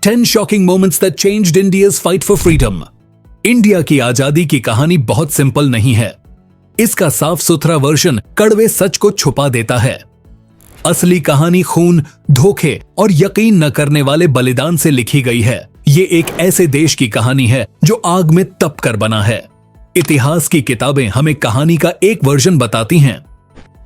10 shocking moments that changed India's fight for freedom. India की आजादी की कहानी बहुत सिंपल नहीं है। इसका साफ सुथरा वर्जन कड़वे सच को छुपा देता है। असली कहानी खून, धोखे और यकीन न करने वाले बलिदान से लिखी गई है। ये एक ऐसे देश की कहानी है जो आग में तप कर बना है। इतिहास की किताबें हमें कहानी का एक वर्जन बताती हैं,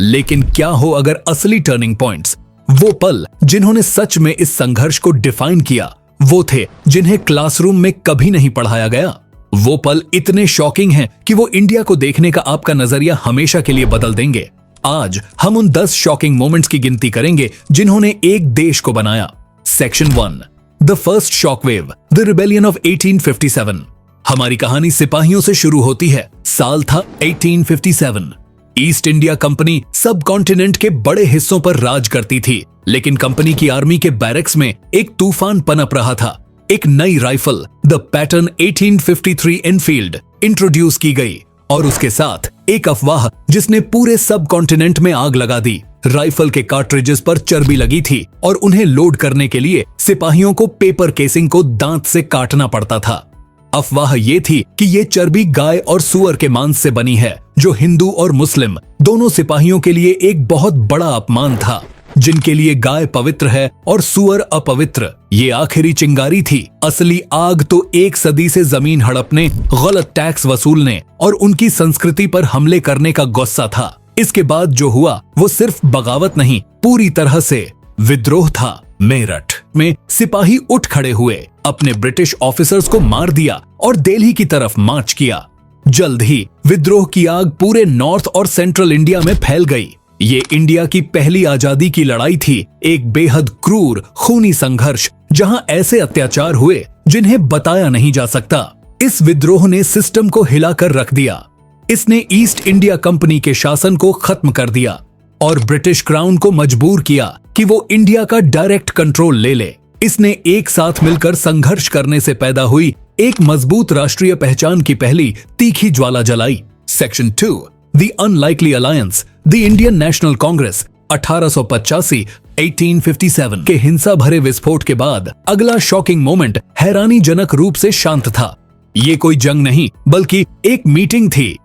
लेकिन क्या हो अगर असली टर्निंग पॉइंट्स, वो पल जिन्होंने सच में इस संघर्ष को डिफाइन किया, वो थे जिन्हें क्लासरूम में कभी नहीं पढ़ाया गया। वो पल इतने शॉकिंग हैं कि वो इंडिया को देखने का आपका नजरिया हमेशा के लिए बदल देंगे। आज हम उन 10 शॉकिंग मोमेंट्स की गिनती करेंगे जिन्होंने एक देश को बनाया। Section 1, the first shockwave, the rebellion of 1857। हमारी कहानी सिपाहियों से शुरू होती है। साल था 1857। ईस्ट इंडिया कंपनी सब कॉन्टिनेंट के बड़े हिस्सों पर राज करती थी, लेकिन कंपनी की आर्मी के बैरक्स में एक तूफान पनप रहा था। एक नई rifle, the pattern 1853 Enfield, introduce की गई और उसके साथ एक अफवाह जिसने पूरे सब कॉन्टिनेंट में आग लगा दी। राइफल के कार्ट्रिजेस पर चर्बी लगी थी और उन्हें लोड करने के लिए सिपाहियों को पेपर केसिंग को दांत से काटना पड़ता था। अफवाह ये थी कि ये चर्बी गाय और सुअर के मांस से बनी है, जो हिंदू और मुस्लिम दोनों सिपाहियों के लिए एक बहुत बड़ा अपमान था। जिनके लिए गाय पवित्र है और सुअर अपवित्र, ये आखिरी चिंगारी थी। असली आग तो एक सदी से जमीन हड़पने, गलत टैक्स वसूलने और उनकी संस्कृति पर हमले करने का गुस्सा था। इसके बाद जो हुआ वो सिर्फ बगावत नहीं, पूरी तरह से विद्रोह था। मेरठ में सिपाही उठ खड़े हुए, अपने ब्रिटिश ऑफिसर्स को मार दिया और दिल्ली की तरफ मार्च किया। जल्द ही विद्रोह की आग पूरे नॉर्थ और सेंट्रल इंडिया में फैल गई। ये इंडिया की पहली आजादी की लड़ाई थी, एक बेहद क्रूर, खूनी संघर्ष जहां ऐसे अत्याचार हुए जिन्हें बताया नहीं जा सकता। इस विद्रोह ने सिस्टम को हिलाकर रख दिया। इसने ईस्ट इंडिया कंपनी के शासन को खत्म कर दिया और ब्रिटिश क्राउन को मजबूर किया कि वो इंडिया का डायरेक्ट कंट्रोल ले ले। इसने एक साथ मिलकर संघर्ष करने से पैदा हुई एक मजबूत राष्ट्रीय पहचान की पहली तीखी ज्वाला जलाई। Section 2, the unlikely alliance, the Indian National Congress. 1885-1857 के हिंसा भरे विस्फोट के बाद अगला शॉकिंग मोमेंट हैरानीजनक रूप से शांत था। ये कोई जंग नहीं बल्कि एक मीटिंग थी।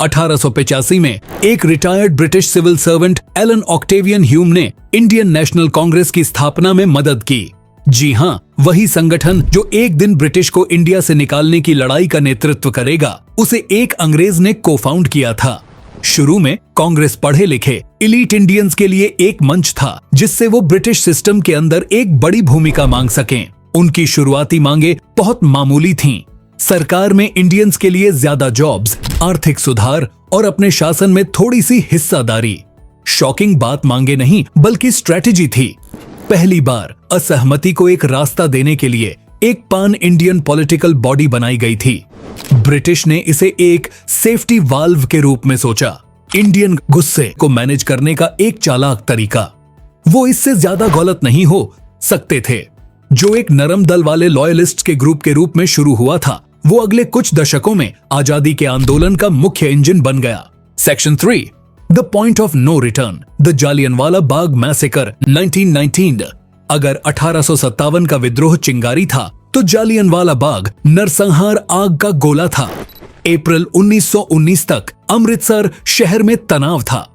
1885 में एक retired British civil servant Allan Octavian Hume ने इंडियन नेशनल कांग्रेस की स्थापना में मदद की। जी हाँ, वही संगठन जो एक दिन ब्रिटिश को इंडिया से निकालने की लड़ाई का नेतृत्व करेगा, उसे एक अंग्रेज ने को फाउंड किया था। शुरू में कांग्रेस पढ़े लिखे इलीट इंडियंस के लिए एक मंच था जिससे वो ब्रिटिश सिस्टम के अंदर एक बड़ी भूमिका मांग सकें। उनकी शुरुआती मांगे बहुत मामूली थीं। सरकार में इंडियंस के लिए ज्यादा जॉब्स, आर्थिक सुधार और अपने शासन में थोड़ी सी हिस्सादारी। शॉकिंग बात मांगे नहीं बल्कि स्ट्रेटेजी थी। पहली बार असहमति को एक रास्ता देने के लिए एक पान इंडियन पॉलिटिकल बॉडी बनाई गई थी। ब्रिटिश ने इसे एक सेफ्टी वाल्व के रूप में सोचा, इंडियन गुस्से को मैनेज करने का एक चालाक तरीका। वो इससे ज्यादा गलत नहीं हो सकते थे। जो एक नरम दल वाले लॉयलिस्ट्स के ग्रुप के रूप में शुरू हुआ था, वो अगले कुछ दशकों में आजादी के आंदोलन का मुख्य इंजन बन गया। Section 3, the point of no return, the Jallianwala Bagh massacre 1919। अगर 1857 का विद्रोह चिंगारी था तो जालियनवाला बाग नरसंहार आग का गोला था। अप्रैल 1919 तक अमृतसर शहर में तनाव था।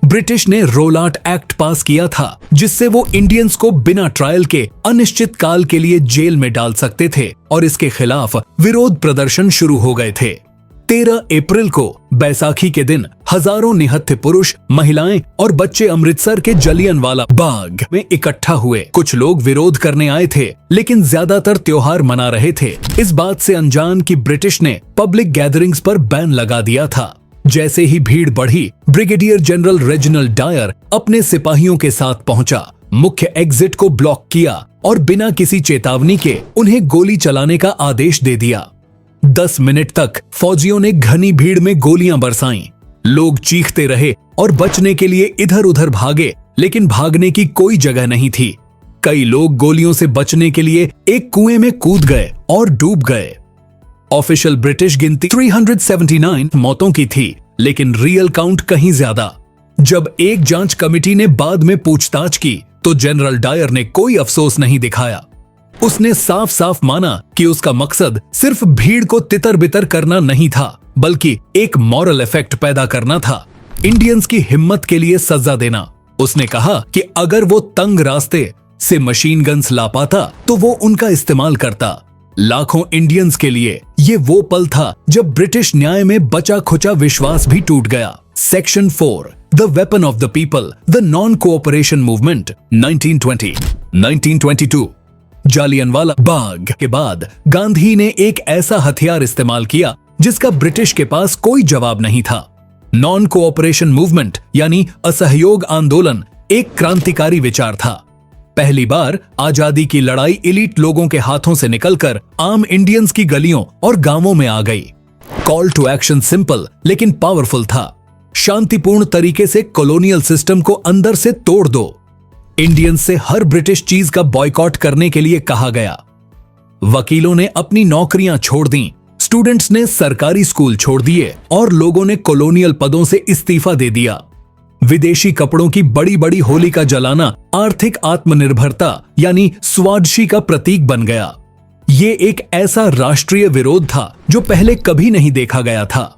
ब्रिटिश ने रोलाट एक्ट पास किया था जिससे वो इंडियंस को बिना ट्रायल के अनिश्चित काल के लिए जेल में डाल सकते थे और इसके खिलाफ विरोध प्रदर्शन शुरू हो गए थे। 13 अप्रैल को बैसाखी के दिन हजारों निहत्थे पुरुष, महिलाएं और बच्चे अमृतसर के जलियनवाला बाग में इकट्ठा हुए। कुछ लोग विरोध करने आए थे, लेकिन ज्यादातर त्योहार मना रहे थे, इस बात से अनजान कि ब्रिटिश ने पब्लिक गैदरिंग्स पर बैन लगा दिया था। जैसे ही भीड़ बढ़ी, ब्रिगेडियर जनरल रेजिनाल्ड डायर अपने सिपाहियों के साथ पहुंचा, मुख्य एग्जिट को ब्लॉक किया और बिना किसी चेतावनी के उन्हें गोली चलाने का आदेश दे दिया। 10 मिनट तक फौजियों ने घनी भीड़ में गोलियां बरसाईं। लोग चीखते रहे और बचने के लिए इधर उधर भागे, लेकिन भागने की कोई जगह नहीं थी। कई लोग गोलियों से बचने के लिए एक कुएं में कूद गए और डूब गए। ऑफिशियल ब्रिटिश गिनती 379 मौतों की थी, लेकिन रियल काउंट कहीं ज्यादा। जब एक जांच कमेटी ने बाद में पूछताछ की तो जनरल डायर ने कोई अफसोस नहीं दिखाया। उसने साफ साफ माना कि उसका मकसद सिर्फ भीड़ को तितर बितर करना नहीं था, बल्कि एक मॉरल इफेक्ट पैदा करना था, इंडियंस की हिम्मत के लिए सजा देना। उसने कहा कि अगर वो तंग रास्ते से मशीन गन्स ला पाता तो वो उनका इस्तेमाल करता। लाखों इंडियंस के लिए ये वो पल था जब ब्रिटिश न्याय में बचा खुचा विश्वास भी टूट गया। Section 4, the weapon of the people, the non cooperation movement, 1922। Jallianwala Bagh के बाद गांधी ने एक ऐसा हथियार इस्तेमाल किया जिसका ब्रिटिश के पास कोई जवाब नहीं था। नॉन कोऑपरेशन मूवमेंट यानी असहयोग आंदोलन एक क्रांतिकारी विचार था। पहली बार आजादी की लड़ाई इलीट लोगों के हाथों से निकलकर आम इंडियंस की गलियों और गांवों में आ गई। कॉल टू एक्शन सिंपल लेकिन पावरफुल था। शांतिपूर्ण तरीके से कॉलोनियल सिस्टम को अंदर से तोड़ दो। इंडियंस से हर ब्रिटिश चीज का बॉयकॉट करने के लिए कहा गया। वकीलों ने अपनी नौकरियां छोड़ दी, स्टूडेंट्स ने सरकारी स्कूल छोड़ दिए और लोगों ने कॉलोनियल पदों से इस्तीफा दे दिया। विदेशी कपड़ों की बड़ी बड़ी होलिका जलाना आर्थिक आत्मनिर्भरता यानी स्वादशी का प्रतीक बन गया। ये एक ऐसा राष्ट्रीय विरोध था जो पहले कभी नहीं देखा गया था।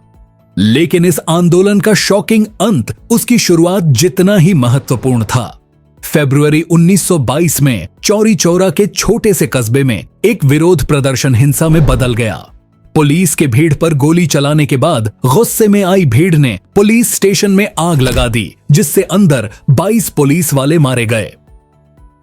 लेकिन इस आंदोलन का शॉकिंग अंत उसकी शुरुआत जितना ही महत्वपूर्ण था। फरवरी 1922 में चौरी चौरा के छोटे से कस्बे में एक विरोध प्रदर्शन हिंसा में बदल गया। पुलिस के भीड़ पर गोली चलाने के बाद गुस्से में आई भीड़ ने पुलिस स्टेशन में आग लगा दी, जिससे अंदर 22 पुलिस वाले मारे गए।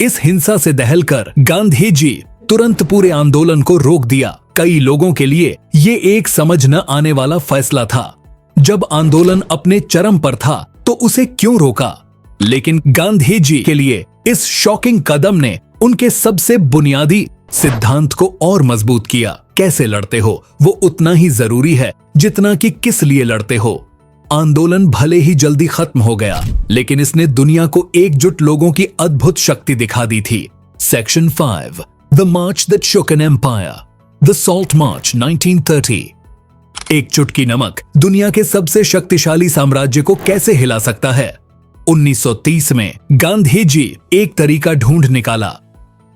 इस हिंसा से दहलकर गांधी जी तुरंत पूरे आंदोलन को रोक दिया। कई लोगों के लिए ये एक समझ न आने वाला फैसला था। जब आंदोलन अपने चरम पर था तो उसे क्यों रोका? लेकिन गांधी जी के लिए इस शॉकिंग कदम ने उनके सबसे बुनियादी सिद्धांत को और मजबूत किया। कैसे लड़ते हो वो उतना ही जरूरी है जितना कि किस लिए लड़ते हो। आंदोलन भले ही जल्दी खत्म हो गया, लेकिन इसने दुनिया को एकजुट लोगों की अद्भुत शक्ति दिखा दी थी। Section 5, the march that shook an empire, the salt march, 1930। एक चुटकी नमक दुनिया के सबसे शक्तिशाली साम्राज्य को कैसे हिला सकता है? 1930 में गांधी जी एक तरीका ढूंढ निकाला।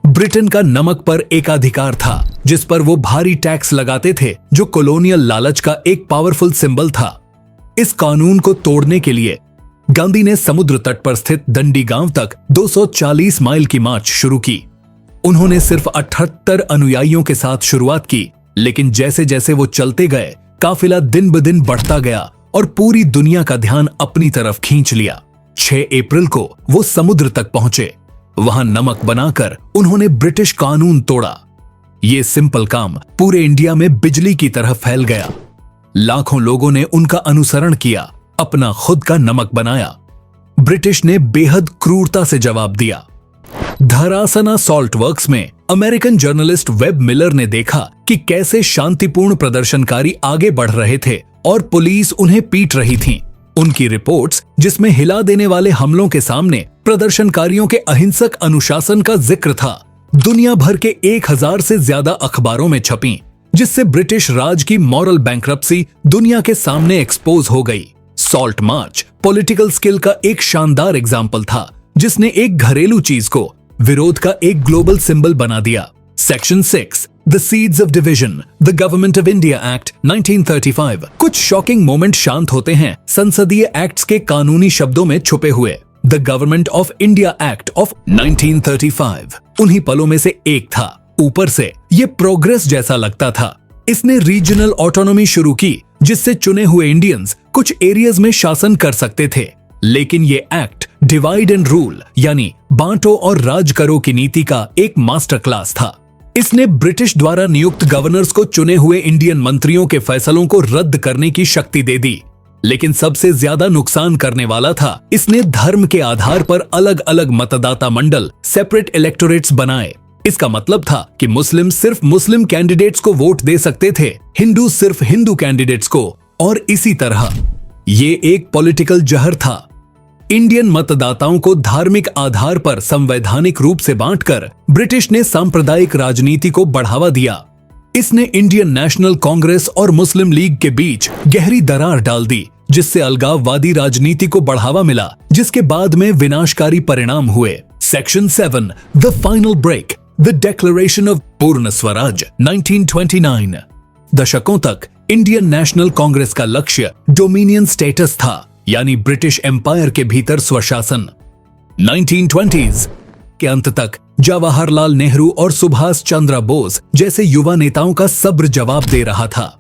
ब्रिटेन का नमक पर एकाधिकार था, जिस पर वो भारी टैक्स लगाते थे, जो कॉलोनियल लालच का एक पावरफुल सिंबल था। इस कानून को तोड़ने के लिए गांधी ने समुद्र तट पर स्थित दंडी गांव तक 240 माइल की मार्च शुरू की। उन्होंने सिर्फ 78 अनुयायियों के साथ शुरुआत की, लेकिन जैसे जैसे वो चलते गए, काफिला दिन ब दिन बढ़ता गया और पूरी दुनिया का ध्यान अपनी तरफ खींच लिया। 6 अप्रैल को वो समुद्र तक पहुंचे। वहां नमक बनाकर उन्होंने ब्रिटिश कानून तोड़ा। ये सिंपल काम पूरे इंडिया में बिजली की तरह फैल गया। लाखों लोगों ने उनका अनुसरण किया, अपना खुद का नमक बनाया। ब्रिटिश ने बेहद क्रूरता से जवाब दिया। धरासना सॉल्ट वर्क्स में अमेरिकन जर्नलिस्ट वेब मिलर ने देखा कि कैसे शांतिपूर्ण प्रदर्शनकारी आगे बढ़ रहे थे और पुलिस उन्हें पीट रही थी। उनकी रिपोर्ट्स, जिसमें हिला देने वाले हमलों के सामने प्रदर्शनकारियों के अहिंसक अनुशासन का जिक्र था, दुनिया भर के 1000 से ज्यादा अखबारों में छपी, जिससे ब्रिटिश राज की मॉरल बैंक्रप्सी दुनिया के सामने एक्सपोज हो गई। सॉल्ट मार्च पॉलिटिकल स्किल का एक शानदार एग्जाम्पल था, जिसने एक घरेलू चीज को विरोध का एक ग्लोबल सिंबल बना दिया। Section 6, the seeds of division, the government of India act, 1935। कुछ शॉकिंग मोमेंट शांत होते हैं संसदीय एक्ट्स के कानूनी शब्दों में छुपे हुए। The government of India act of 1935 उन्हीं पलों में से एक था। ऊपर से ये प्रोग्रेस जैसा लगता था। इसने रीजनल ऑटोनॉमी शुरू की, जिससे चुने हुए इंडियंस कुछ एरियाज में शासन कर सकते थे। लेकिन ये एक्ट डिवाइड एंड रूल यानी बांटो और राज करो की नीति का एक मास्टर क्लास था। इसने ब्रिटिश द्वारा नियुक्त गवर्नर्स को चुने हुए इंडियन मंत्रियों के फैसलों को रद्द करने की शक्ति दे दी। लेकिन सबसे ज्यादा नुकसान करने वाला था, इसने धर्म के आधार पर अलग अलग मतदाता मंडल, सेपरेट इलेक्टोरेट्स बनाए। इसका मतलब था कि मुस्लिम सिर्फ मुस्लिम कैंडिडेट्स को वोट दे सकते थे, हिंदू सिर्फ हिंदू कैंडिडेट्स को, और इसी तरह ये एक पॉलिटिकल जहर था। इंडियन मतदाताओं को धार्मिक आधार पर संवैधानिक रूप से बांटकर ब्रिटिश ने सांप्रदायिक राजनीति को बढ़ावा दिया। इसने इंडियन नेशनल कांग्रेस और मुस्लिम लीग के बीच गहरी दरार डाल दी, जिससे अलगाववादी राजनीति को बढ़ावा मिला, जिसके बाद में विनाशकारी परिणाम हुए। Section 7, the final break, the declaration of Purna Swaraj 1929। दशकों तक इंडियन नेशनल कांग्रेस का लक्ष्य डोमिनियन स्टेटस था, यानी ब्रिटिश एम्पायर के भीतर स्वशासन। 1920s के अंत तक जवाहरलाल नेहरू और सुभाष चंद्र बोस जैसे युवा नेताओं का सब्र जवाब दे रहा था।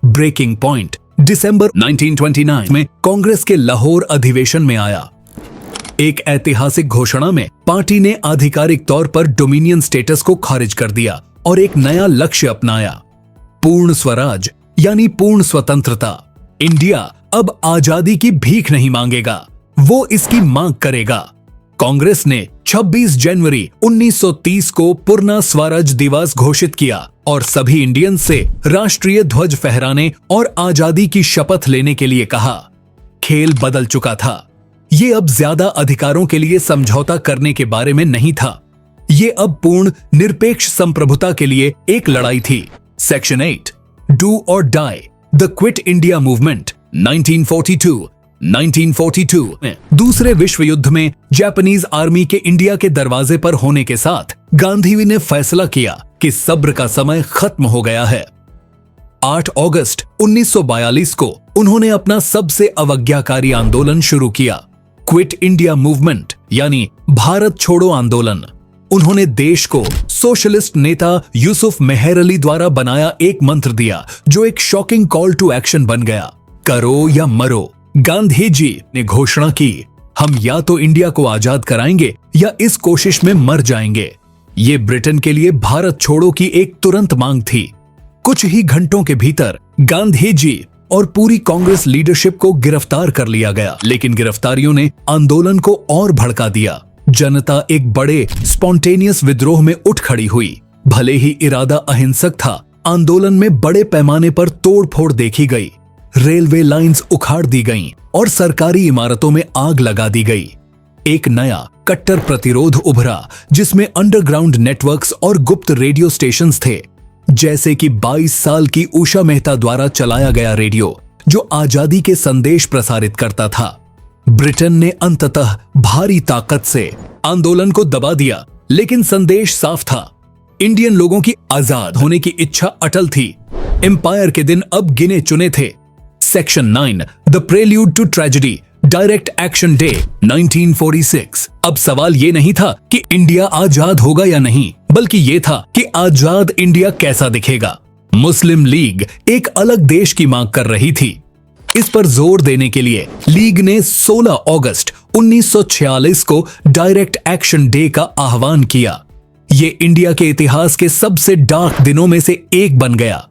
ब्रेकिंग पॉइंट दिसंबर 1929 में कांग्रेस के लाहौर अधिवेशन में आया। एक ऐतिहासिक घोषणा में पार्टी ने आधिकारिक तौर पर डोमिनियन स्टेटस को खारिज कर दिया और एक नया लक्ष्य अपनाया, पूर्ण स्वराज यानी पूर्ण स्वतंत्रता। इंडिया अब आजादी की भीख नहीं मांगेगा, वो इसकी मांग करेगा। कांग्रेस ने 26 जनवरी 1930 को पूर्ण स्वराज दिवस घोषित किया और सभी इंडियंस से राष्ट्रीय ध्वज फहराने और आजादी की शपथ लेने के लिए कहा। खेल बदल चुका था। ये अब ज्यादा अधिकारों के लिए समझौता करने के बारे में नहीं था। ये अब पूर्ण निरपेक्ष संप्रभुता के लिए एक लड़ाई थी। Section 8 do or die the quit India movement 1942 में दूसरे विश्व युद्ध में जापानीज आर्मी के इंडिया के दरवाजे पर होने के साथ गांधी ने फैसला किया कि सब्र का समय खत्म हो गया है। 8 अगस्त 1942 को उन्होंने अपना सबसे अवज्ञाकारी आंदोलन शुरू किया, क्विट इंडिया मूवमेंट यानी भारत छोड़ो आंदोलन। उन्होंने देश को सोशलिस्ट नेता यूसुफ मेहर अली द्वारा बनाया एक मंत्र दिया जो एक शॉकिंग कॉल टू एक्शन बन गया, करो या मरो। गांधी जी ने घोषणा की, हम या तो इंडिया को आजाद कराएंगे या इस कोशिश में मर जाएंगे। ये ब्रिटेन के लिए भारत छोड़ो की एक तुरंत मांग थी। कुछ ही घंटों के भीतर गांधी जी और पूरी कांग्रेस लीडरशिप को गिरफ्तार कर लिया गया, लेकिन गिरफ्तारियों ने आंदोलन को और भड़का दिया। जनता एक बड़े स्पॉन्टेनियस विद्रोह में उठ खड़ी हुई। भले ही इरादा अहिंसक था, आंदोलन में बड़े पैमाने पर तोड़फोड़ देखी गई। रेलवे लाइंस उखाड़ दी गईं और सरकारी इमारतों में आग लगा दी गई। एक नया कट्टर प्रतिरोध उभरा जिसमें अंडरग्राउंड नेटवर्क्स और गुप्त रेडियो स्टेशंस थे, जैसे कि 22 साल की उषा मेहता द्वारा चलाया गया रेडियो जो आजादी के संदेश प्रसारित करता था। ब्रिटेन ने अंततः भारी ताकत से आंदोलन को दबा दिया, लेकिन संदेश साफ था। इंडियन लोगों की आजाद होने की इच्छा अटल थी। एम्पायर के दिन अब गिने चुने थे। Section 9 the prelude to tragedy direct action day 1946। अब सवाल ये नहीं था कि इंडिया आजाद होगा या नहीं, बल्कि ये था कि आजाद इंडिया कैसा दिखेगा। मुस्लिम लीग एक अलग देश की मांग कर रही थी। इस पर जोर देने के लिए लीग ने 16 अगस्त 1946 को डायरेक्ट एक्शन डे का आह्वान किया। ये इंडिया के इतिहास के सबसे डार्क दिनों में से एक बन गया।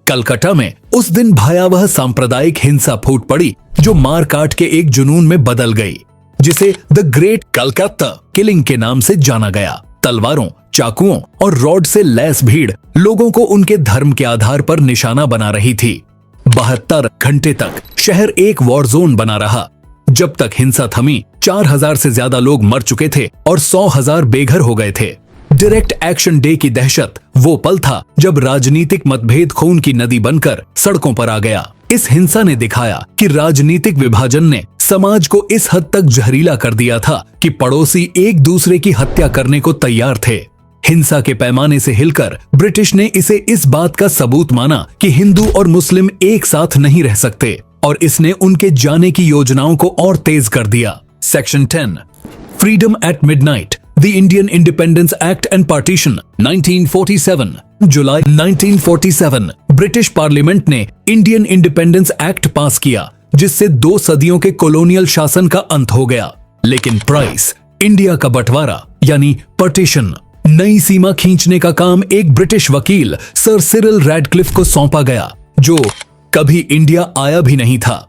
कलकत्ता में उस दिन भयावह सांप्रदायिक हिंसा फूट पड़ी जो मारकाट के एक जुनून में बदल गई, जिसे द ग्रेट कलकत्ता किलिंग के नाम से जाना गया। तलवारों, चाकुओं और रॉड से लैस भीड़ लोगों को उनके धर्म के आधार पर निशाना बना रही थी। 72 घंटे तक शहर एक वॉर जोन बना रहा। जब तक हिंसा थमी, 4000 से ज्यादा लोग मर चुके थे और 100,000 बेघर हो गए थे। डायरेक्ट एक्शन डे की दहशत वो पल था जब राजनीतिक मतभेद खून की नदी बनकर सड़कों पर आ गया। इस हिंसा ने दिखाया कि राजनीतिक विभाजन ने समाज को इस हद तक जहरीला कर दिया था कि पड़ोसी एक दूसरे की हत्या करने को तैयार थे। हिंसा के पैमाने से हिलकर ब्रिटिश ने इसे इस बात का सबूत माना कि हिंदू और मुस्लिम एक साथ नहीं रह सकते, और इसने उनके जाने की योजनाओं को और तेज कर दिया। Section 10 freedom at midnight the Indian Independence Act and partition 1947। जुलाई 1947 ब्रिटिश पार्लियामेंट ने इंडियन इंडिपेंडेंस एक्ट पास किया, जिससे 2 सदियों के कॉलोनियल शासन का अंत हो गया। लेकिन प्राइस, इंडिया का बंटवारा यानी पार्टीशन, नई सीमा खींचने का काम एक ब्रिटिश वकील सर सिरिल रैडक्लिफ को सौंपा गया, जो कभी इंडिया आया भी नहीं था।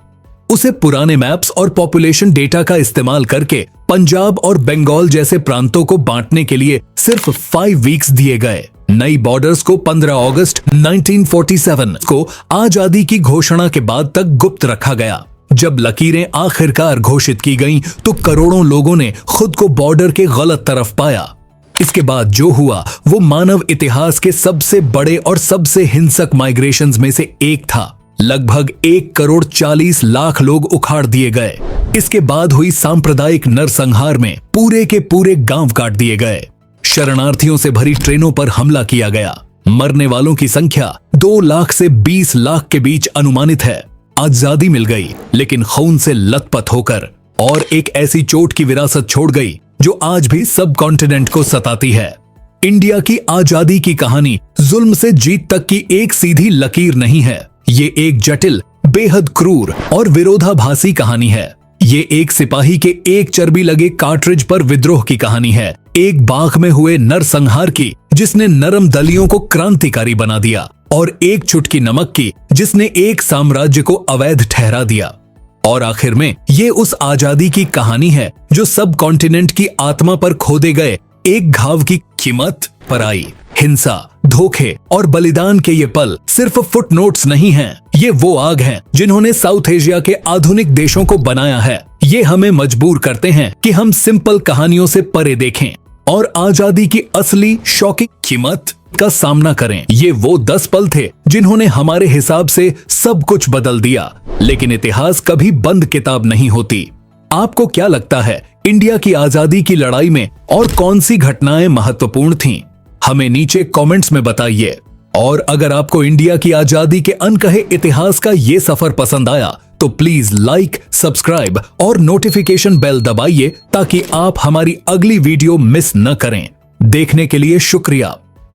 उसे पुराने मैप्स और पॉपुलेशन डेटा का इस्तेमाल करके पंजाब और बंगाल जैसे प्रांतों को बांटने के लिए सिर्फ 5 वीक्स दिए गए। नई बॉर्डर्स को 15 अगस्त 1947 को आजादी की घोषणा के बाद तक गुप्त रखा गया। जब लकीरें आखिरकार घोषित की गईं, तो करोड़ों लोगों ने खुद को बॉर्डर के गलत तरफ पाया। इसके बाद जो हुआ वो मानव इतिहास के सबसे बड़े और सबसे हिंसक माइग्रेशंस में से एक था। लगभग 1,40,00,000 लोग उखाड़ दिए गए। इसके बाद हुई सांप्रदायिक नरसंहार में पूरे के पूरे गांव काट दिए गए। शरणार्थियों से भरी ट्रेनों पर हमला किया गया। मरने वालों की संख्या 2 लाख से 20 लाख के बीच अनुमानित है। आजादी मिल गई लेकिन खून से लथपथ होकर, और एक ऐसी चोट की विरासत छोड़ गई जो आज भी सब कॉन्टिनेंट को सताती है। इंडिया की आजादी की कहानी जुल्म से जीत तक की एक सीधी लकीर नहीं है। ये एक जटिल, बेहद क्रूर और विरोधाभासी कहानी है। ये एक सिपाही के एक चर्बी लगे कार्ट्रिज पर विद्रोह की कहानी है। एक बाग में हुए नरसंहार की जिसने नरम दलियों को क्रांतिकारी बना दिया, और एक चुटकी नमक की जिसने एक साम्राज्य को अवैध ठहरा दिया। और आखिर में ये उस आजादी की कहानी है जो सब कॉन्टिनेंट की आत्मा पर खोदे गए एक घाव की कीमत पर आई। हिंसा, धोखे और बलिदान के ये पल सिर्फ फुटनोट्स नहीं हैं, ये वो आग हैं जिन्होंने साउथ एशिया के आधुनिक देशों को बनाया है। ये हमें मजबूर करते हैं कि हम सिंपल कहानियों से परे देखें और आजादी की असली शॉकिंग कीमत का सामना करें। ये वो 10 पल थे जिन्होंने हमारे हिसाब से सब कुछ बदल दिया, लेकिन इतिहास कभी बंद किताब नहीं होती। आपको क्या लगता है, इंडिया की आजादी की लड़ाई में और कौन सी घटनाएं महत्वपूर्ण थीं? हमें नीचे कमेंट्स में बताइए। और अगर आपको इंडिया की आजादी के अनकहे इतिहास का ये सफर पसंद आया तो प्लीज लाइक, सब्सक्राइब और नोटिफिकेशन बेल दबाइए ताकि आप हमारी अगली वीडियो मिस न करें। देखने के लिए शुक्रिया।